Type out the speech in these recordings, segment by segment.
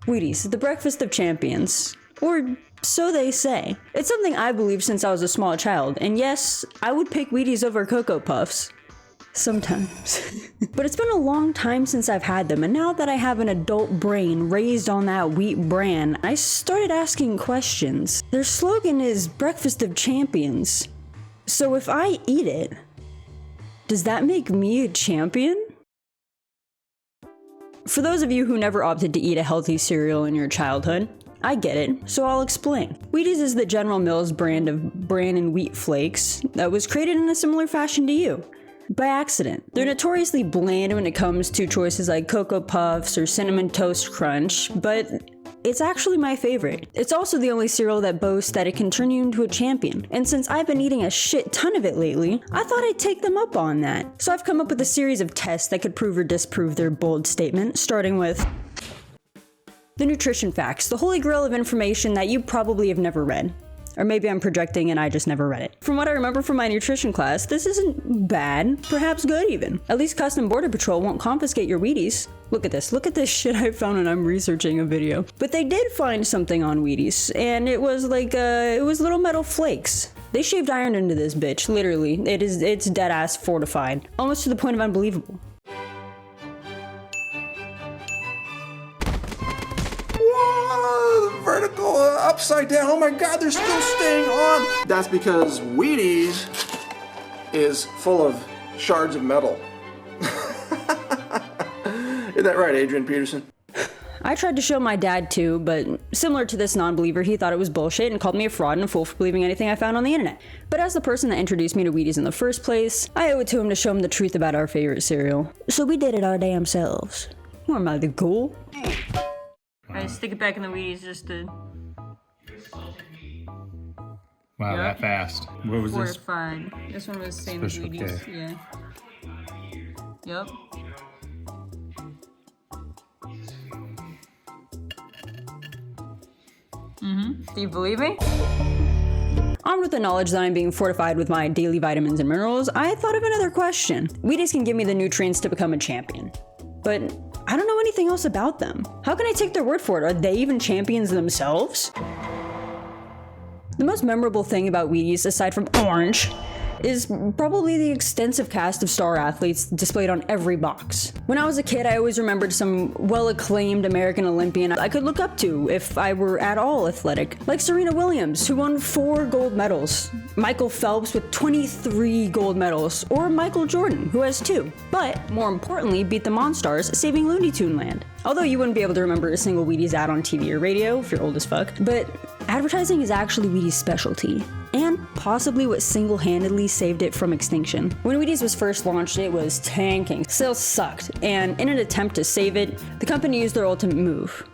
Wheaties, the breakfast of champions. Or so they say. It's something I believe since I was a small child, and yes, I would pick Wheaties over Cocoa Puffs. Sometimes. But it's been a long time since I've had them, and now that I have an adult brain raised on that wheat bran, I started asking questions. Their slogan is Breakfast of Champions. So if I eat it, does that make me a champion? For those of you who never opted to eat a healthy cereal in your childhood, I get it, so I'll explain. Wheaties is the General Mills brand of bran and wheat flakes that was created in a similar fashion to you. By accident. They're notoriously bland when it comes to choices like Cocoa Puffs or Cinnamon Toast Crunch, but it's actually my favorite. It's also the only cereal that boasts that it can turn you into a champion. And since I've been eating a shit ton of it lately, I thought I'd take them up on that. So I've come up with a series of tests that could prove or disprove their bold statement, starting with the nutrition facts, the holy grail of information that you probably have never read. Or maybe I'm projecting and I just never read it. From what I remember from my nutrition class, this isn't bad, perhaps good even. At least Custom Border Patrol won't confiscate your Wheaties. Look at this shit I found when I'm researching a video. But they did find something on Wheaties, and it was little metal flakes. They shaved iron into this bitch, literally. It's dead ass fortified. Almost to the point of unbelievable. Vertical upside down. Oh my god, they're still staying on. That's because Wheaties is full of shards of metal. Isn't that right, Adrian Peterson? I tried to show my dad too, but similar to this non-believer, he thought it was bullshit and called me a fraud and a fool for believing anything I found on the internet. But as the person that introduced me to Wheaties in the first place, I owe it to him to show him the truth about our favorite cereal. So we did it our damn selves. What am I, the ghoul? I stick it back in the Wheaties just to... Wow, that fast. What was this? Fortified. This one was the same as Special Wheaties. K. Yeah. Yep. Do you believe me? Armed with the knowledge that I'm being fortified with my daily vitamins and minerals, I thought of another question. Wheaties can give me the nutrients to become a champion. But I don't know anything else about them. How can I take their word for it? Are they even champions themselves? The most memorable thing about Wheaties, aside from orange, is probably the extensive cast of star athletes displayed on every box. When I was a kid, I always remembered some well-acclaimed American Olympian I could look up to if I were at all athletic, like Serena Williams, who won 4 gold medals, Michael Phelps with 23 gold medals, or Michael Jordan, who has 2, but more importantly, beat the Monstars, saving Looney Tune Land. Although you wouldn't be able to remember a single Wheaties ad on TV or radio if you're old as fuck, but advertising is actually Wheaties' specialty, and possibly what single-handedly saved it from extinction. When Wheaties was first launched, it was tanking. Sales sucked, and in an attempt to save it, the company used their ultimate move.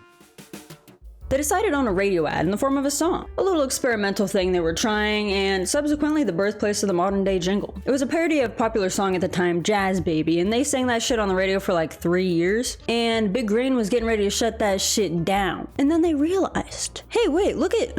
They decided on a radio ad in the form of a song, a little experimental thing they were trying, and subsequently the birthplace of the modern day jingle. It was a parody of a popular song at the time, Jazz Baby, and they sang that shit on the radio for like 3 years, and Big Green was getting ready to shut that shit down. And then they realized, hey wait, look at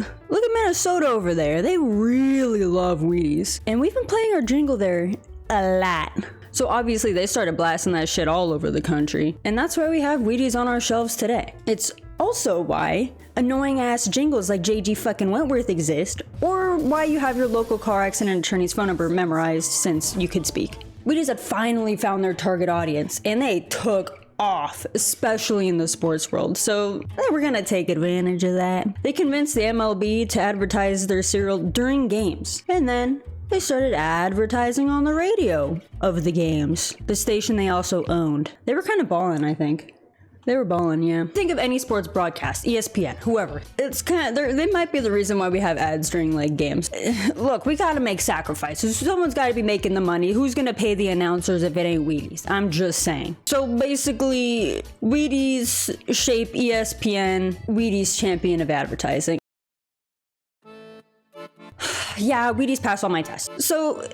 Minnesota over there, they really love Wheaties. And we've been playing our jingle there a lot. So obviously they started blasting that shit all over the country, and that's why we have Wheaties on our shelves today. It's also why annoying ass jingles like JG fucking Wentworth exist, or why you have your local car accident attorney's phone number memorized since you could speak. Wheaties had finally found their target audience, and they took off, especially in the sports world, so they were gonna take advantage of that. They convinced the MLB to advertise their cereal during games, and then they started advertising on the radio of the games, the station they also owned. They were kind of ballin', I think. They were balling, yeah. Think of any sports broadcast, ESPN, whoever. It's kind of, they might be the reason why we have ads during like games. Look, we gotta make sacrifices. Someone's gotta be making the money. Who's gonna pay the announcers if it ain't Wheaties? I'm just saying. So basically, Wheaties shape ESPN, Wheaties champion of advertising. Yeah, Wheaties passed all my tests. So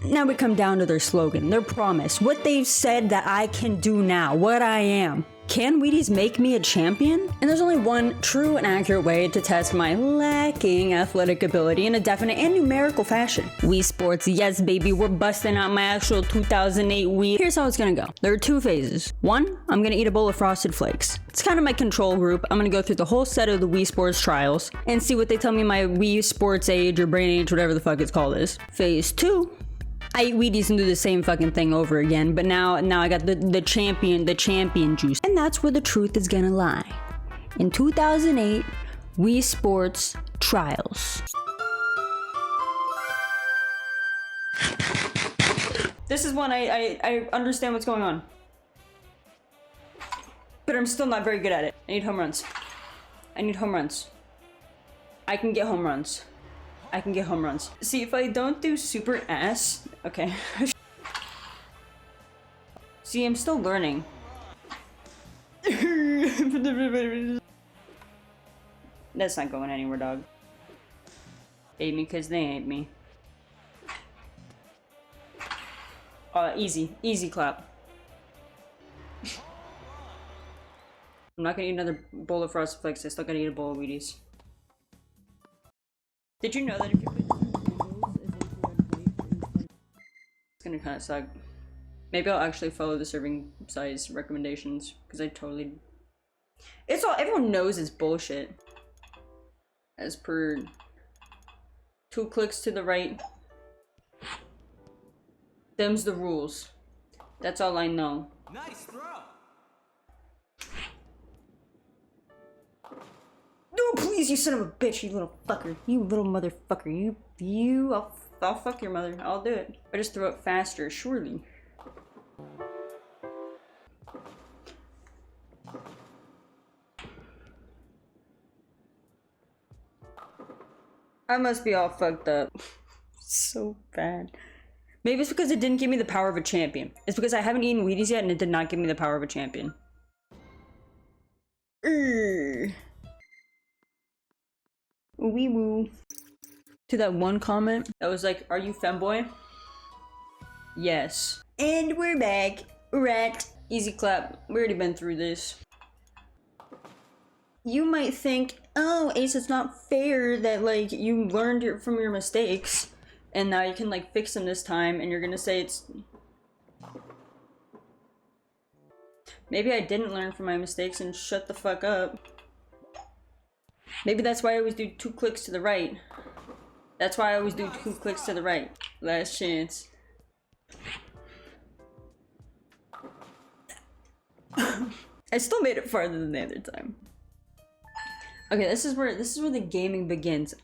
now we come down to their slogan, their promise, what they've said that I can do now, what I am. Can Wheaties make me a champion? And there's only one true and accurate way to test my lacking athletic ability in a definite and numerical fashion. Wii Sports, yes baby, we're busting out my actual 2008 Wii. Here's how it's gonna go. There are 2 phases. 1, I'm gonna eat a bowl of Frosted Flakes. It's kind of my control group. I'm gonna go through the whole set of the Wii Sports trials and see what they tell me my Wii Sports age or brain age, whatever the fuck it's called is. Phase 2, I eat Wheaties and do the same fucking thing over again, but now I got the champion juice. And that's where the truth is gonna lie. In 2008, Wii Sports trials. This is one I understand what's going on. But I'm still not very good at it. I need home runs. I need home runs. I can get home runs. I can get home runs. See, if I don't do super ass, okay. See, I'm still learning. That's not going anywhere, dog. Hate me because they hate me. Easy clap. I'm not gonna eat another bowl of Frosted Flakes, I still gotta eat a bowl of Wheaties. Did you know that if you put it's gonna kinda suck. Maybe I'll actually follow the serving size recommendations, because I totally... It's all- everyone knows it's bullshit. As per... 2 clicks to the right. Them's the rules. That's all I know. Nice throw! No, please, you son of a bitch, you little fucker. You little motherfucker. I'll fuck your mother. I'll do it. I just throw it faster, surely. I must be all fucked up. So bad. Maybe it's because it didn't give me the power of a champion. It's because I haven't eaten Wheaties yet and it did not give me the power of a champion. Wee woo. To that one comment that was like, are you femboy? Yes. And we're back. Rat. Easy clap. We already been through this. You might think, oh, Ace, it's not fair that, like, you learned from your mistakes and now you can, like, fix them this time, and you're gonna say it's... Maybe I didn't learn from my mistakes and shut the fuck up. Maybe that's why I always do 2 clicks to the right. That's why I always do 2 clicks to the right. Last chance. I still made it farther than the other time. Okay, this is where the gaming begins.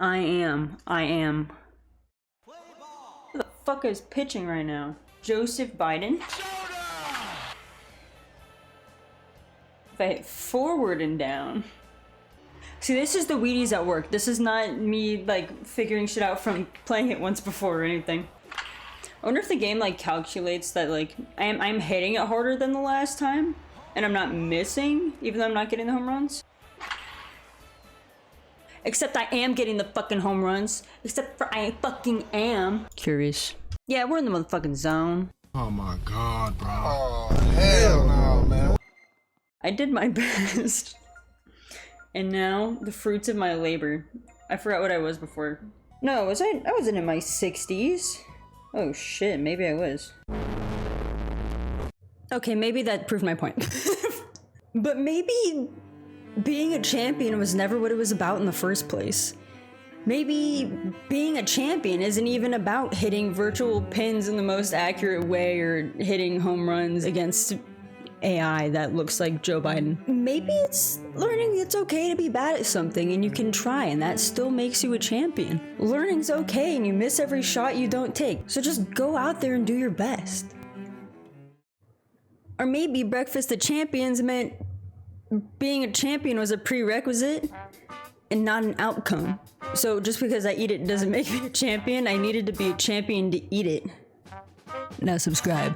I am. Who the fuck is pitching right now? Joseph Biden? If I hit forward and down. See, this is the Wheaties at work. This is not me, like, figuring shit out from playing it once before or anything. I wonder if the game, like, calculates that, like, I'm hitting it harder than the last time, and I'm not missing, even though I'm not getting the home runs. Except I am getting the fucking home runs. Except for I fucking am. Curious. Yeah, we're in the motherfucking zone. Oh my god, bro. Oh, hell no, man. I did my best. And now, the fruits of my labor. I forgot what I was before. No, I wasn't in my 60s. Oh shit, maybe I was. Okay, maybe that proved my point. But maybe being a champion was never what it was about in the first place. Maybe being a champion isn't even about hitting virtual pins in the most accurate way or hitting home runs against AI that looks like Joe Biden. Maybe it's learning it's okay to be bad at something and you can try and that still makes you a champion. Learning's okay and you miss every shot you don't take, so just go out there and do your best. Or maybe Breakfast of Champions meant being a champion was a prerequisite and not an outcome. So just because I eat it doesn't make me a champion. I needed to be a champion to eat it. Now subscribe.